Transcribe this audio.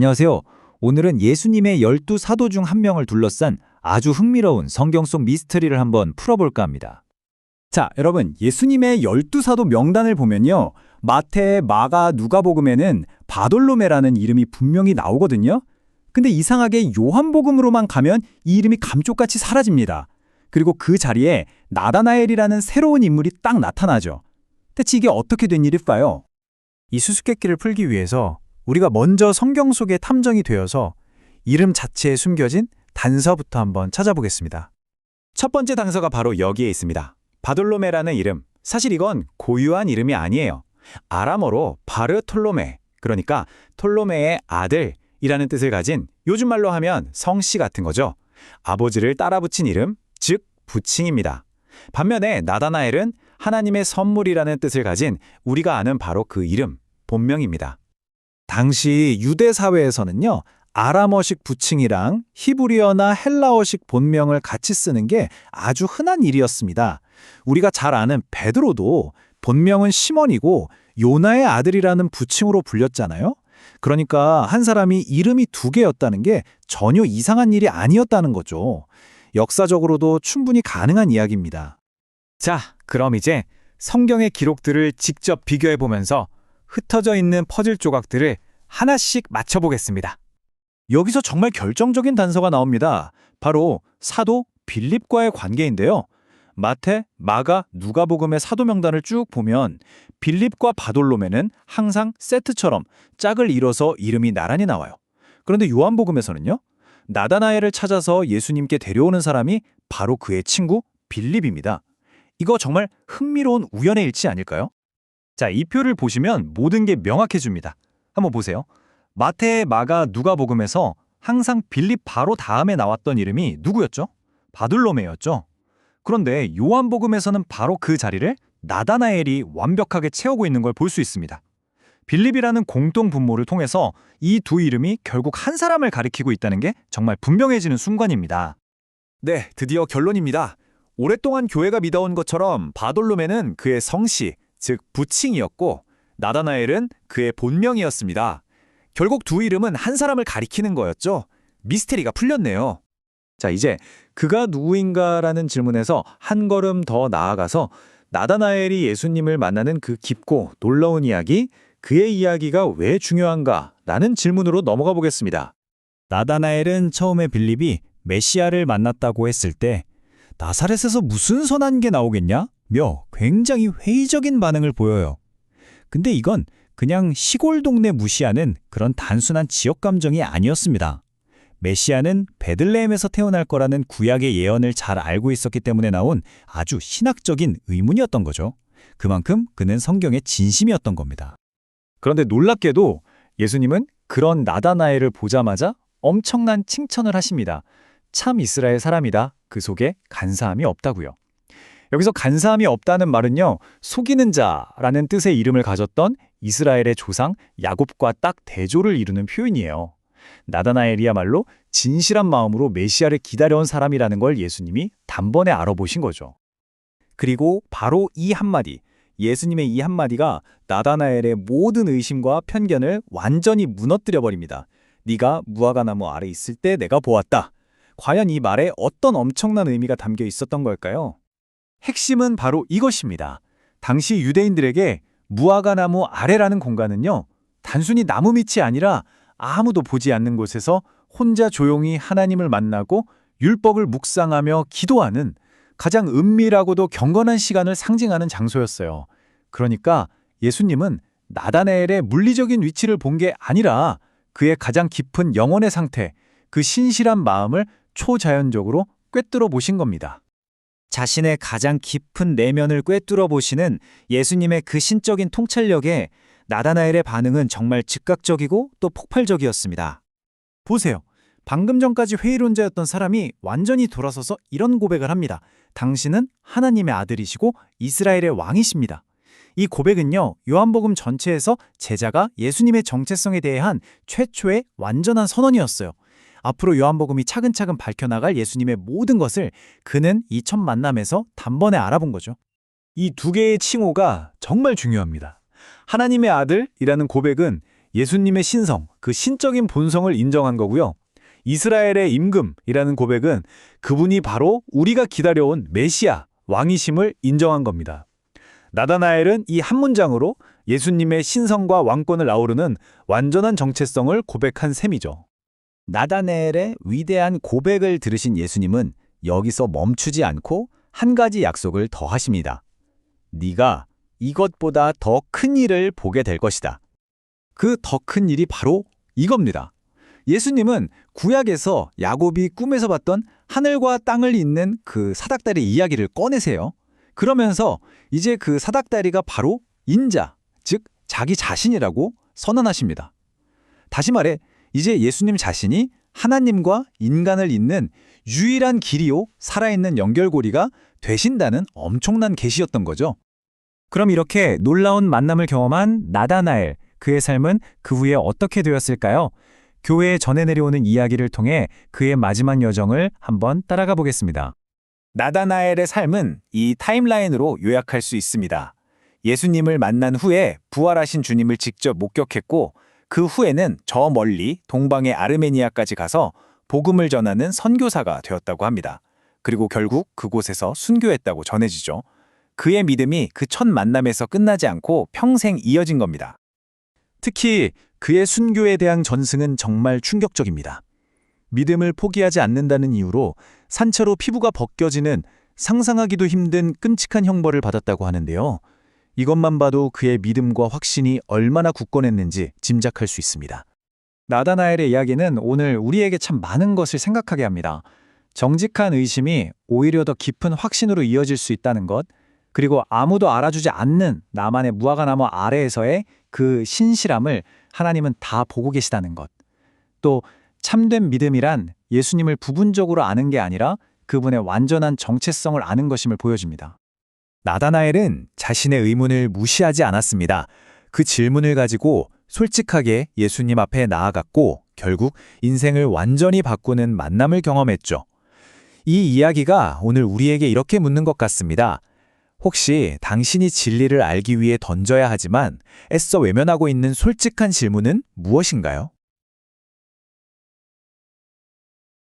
안녕하세요. 오늘은 예수님의 12사도 중 한 명을 둘러싼 아주 흥미로운 성경 속 미스터리를 한번 풀어볼까 합니다. 자, 여러분, 예수님의 12사도 명단을 보면요. 마태, 마가, 누가복음에는 바돌로메라는 이름이 분명히 나오거든요. 근데 이상하게 요한복음으로만 가면 이 이름이 감쪽같이 사라집니다. 그리고 그 자리에 나다나엘이라는 새로운 인물이 딱 나타나죠. 대체 이게 어떻게 된 일일까요? 이 수수께끼를 풀기 위해서 우리가 먼저 성경 속에 탐정이 되어서 이름 자체에 숨겨진 단서부터 한번 찾아보겠습니다. 첫 번째 단서가 바로 여기에 있습니다. 바돌로메라는 이름. 사실 이건 고유한 이름이 아니에요. 아람어로 바르톨로메, 그러니까 톨로메의 아들이라는 뜻을 가진 요즘 말로 하면 성씨 같은 거죠. 아버지를 따라 붙인 이름, 즉 부칭입니다. 반면에 나다나엘은 하나님의 선물이라는 뜻을 가진 우리가 아는 바로 그 이름, 본명입니다. 당시 유대 사회에서는요, 아람어식 부칭이랑 히브리어나 헬라어식 본명을 같이 쓰는 게 아주 흔한 일이었습니다. 우리가 잘 아는 베드로도 본명은 시몬이고 요나의 아들이라는 부칭으로 불렸잖아요. 그러니까 한 사람이 이름이 두 개였다는 게 전혀 이상한 일이 아니었다는 거죠. 역사적으로도 충분히 가능한 이야기입니다. 자, 그럼 이제 성경의 기록들을 직접 비교해보면서 흩어져 있는 퍼즐 조각들을 하나씩 맞춰보겠습니다. 여기서 정말 결정적인 단서가 나옵니다. 바로 사도 빌립과의 관계인데요. 마태, 마가, 누가복음의 사도 명단을 쭉 보면 빌립과 바돌로메는 항상 세트처럼 짝을 이뤄서 이름이 나란히 나와요. 그런데 요한복음에서는요, 나다나엘을 찾아서 예수님께 데려오는 사람이 바로 그의 친구 빌립입니다. 이거 정말 흥미로운 우연의 일치 아닐까요? 자, 이 표를 보시면 모든 게 명확해집니다. 한번 보세요. 마태, 마가, 누가복음에서 항상 빌립 바로 다음에 나왔던 이름이 누구였죠? 바돌로메였죠. 그런데 요한복음에서는 바로 그 자리를 나다나엘이 완벽하게 채우고 있는 걸 볼 수 있습니다. 빌립이라는 공통 분모를 통해서 이 두 이름이 결국 한 사람을 가리키고 있다는 게 정말 분명해지는 순간입니다. 네, 드디어 결론입니다. 오랫동안 교회가 믿어온 것처럼 바돌로메는 그의 성씨, 즉 부칭이었고 나다나엘은 그의 본명이었습니다. 결국 두 이름은 한 사람을 가리키는 거였죠. 미스테리가 풀렸네요. 자, 이제 그가 누구인가라는 질문에서 한 걸음 더 나아가서 나다나엘이 예수님을 만나는 그 깊고 놀라운 이야기, 그의 이야기가 왜 중요한가라는 질문으로 넘어가 보겠습니다. 나다나엘은 처음에 빌립이 메시아를 만났다고 했을 때 나사렛에서 무슨 선한 게 나오겠냐? 며 굉장히 회의적인 반응을 보여요. 근데 이건 그냥 시골 동네 무시하는 그런 단순한 지역 감정이 아니었습니다. 메시아는 베들레헴에서 태어날 거라는 구약의 예언을 잘 알고 있었기 때문에 나온 아주 신학적인 의문이었던 거죠. 그만큼 그는 성경의 진심이었던 겁니다. 그런데 놀랍게도 예수님은 그런 나다나엘을 보자마자 엄청난 칭찬을 하십니다. 참 이스라엘 사람이다. 그 속에 간사함이 없다고요. 여기서 간사함이 없다는 말은요, 속이는 자라는 뜻의 이름을 가졌던 이스라엘의 조상 야곱과 딱 대조를 이루는 표현이에요. 나다나엘이야말로 진실한 마음으로 메시아를 기다려온 사람이라는 걸 예수님이 단번에 알아보신 거죠. 그리고 바로 이 한마디, 예수님의 이 한마디가 나다나엘의 모든 의심과 편견을 완전히 무너뜨려 버립니다. 네가 무화과나무 아래 있을 때 내가 보았다. 과연 이 말에 어떤 엄청난 의미가 담겨 있었던 걸까요? 핵심은 바로 이것입니다. 당시 유대인들에게 무화과나무 아래라는 공간은요, 단순히 나무 밑이 아니라 아무도 보지 않는 곳에서 혼자 조용히 하나님을 만나고 율법을 묵상하며 기도하는 가장 은밀하고도 경건한 시간을 상징하는 장소였어요. 그러니까 예수님은 나다나엘의 물리적인 위치를 본 게 아니라 그의 가장 깊은 영혼의 상태, 그 신실한 마음을 초자연적으로 꿰뚫어 보신 겁니다. 자신의 가장 깊은 내면을 꿰뚫어 보시는 예수님의 그 신적인 통찰력에 나다나엘의 반응은 정말 즉각적이고 또 폭발적이었습니다. 보세요. 방금 전까지 회의론자였던 사람이 완전히 돌아서서 이런 고백을 합니다. 당신은 하나님의 아들이시고 이스라엘의 왕이십니다. 이 고백은요, 요한복음 전체에서 제자가 예수님의 정체성에 대해 한 최초의 완전한 선언이었어요. 앞으로 요한복음이 차근차근 밝혀나갈 예수님의 모든 것을 그는 이 첫 만남에서 단번에 알아본 거죠. 이 두 개의 칭호가 정말 중요합니다. 하나님의 아들이라는 고백은 예수님의 신성, 그 신적인 본성을 인정한 거고요. 이스라엘의 임금이라는 고백은 그분이 바로 우리가 기다려온 메시아, 왕이심을 인정한 겁니다. 나다나엘은 이 한 문장으로 예수님의 신성과 왕권을 아우르는 완전한 정체성을 고백한 셈이죠. 나다나엘의 위대한 고백을 들으신 예수님은 여기서 멈추지 않고 한 가지 약속을 더 하십니다. 네가 이것보다 더 큰 일을 보게 될 것이다. 그 더 큰 일이 바로 이겁니다. 예수님은 구약에서 야곱이 꿈에서 봤던 하늘과 땅을 잇는 그 사닥다리 이야기를 꺼내세요. 그러면서 이제 그 사닥다리가 바로 인자, 즉 자기 자신이라고 선언하십니다. 다시 말해 이제 예수님 자신이 하나님과 인간을 잇는 유일한 길이요 살아있는 연결고리가 되신다는 엄청난 계시였던 거죠. 그럼 이렇게 놀라운 만남을 경험한 나다나엘, 그의 삶은 그 후에 어떻게 되었을까요? 교회에 전해 내려오는 이야기를 통해 그의 마지막 여정을 한번 따라가 보겠습니다. 나다나엘의 삶은 이 타임라인으로 요약할 수 있습니다. 예수님을 만난 후에 부활하신 주님을 직접 목격했고 그 후에는 저 멀리 동방의 아르메니아까지 가서 복음을 전하는 선교사가 되었다고 합니다. 그리고 결국 그곳에서 순교했다고 전해지죠. 그의 믿음이 그 첫 만남에서 끝나지 않고 평생 이어진 겁니다. 특히 그의 순교에 대한 전승은 정말 충격적입니다. 믿음을 포기하지 않는다는 이유로 산채로 피부가 벗겨지는 상상하기도 힘든 끔찍한 형벌을 받았다고 하는데요. 이것만 봐도 그의 믿음과 확신이 얼마나 굳건했는지 짐작할 수 있습니다. 나다나엘의 이야기는 오늘 우리에게 참 많은 것을 생각하게 합니다. 정직한 의심이 오히려 더 깊은 확신으로 이어질 수 있다는 것, 그리고 아무도 알아주지 않는 나만의 무화과나무 아래에서의 그 신실함을 하나님은 다 보고 계시다는 것. 또 참된 믿음이란 예수님을 부분적으로 아는 게 아니라 그분의 완전한 정체성을 아는 것임을 보여줍니다. 나다나엘은 자신의 의문을 무시하지 않았습니다. 그 질문을 가지고 솔직하게 예수님 앞에 나아갔고 결국 인생을 완전히 바꾸는 만남을 경험했죠. 이 이야기가 오늘 우리에게 이렇게 묻는 것 같습니다. 혹시 당신이 진리를 알기 위해 던져야 하지만 애써 외면하고 있는 솔직한 질문은 무엇인가요?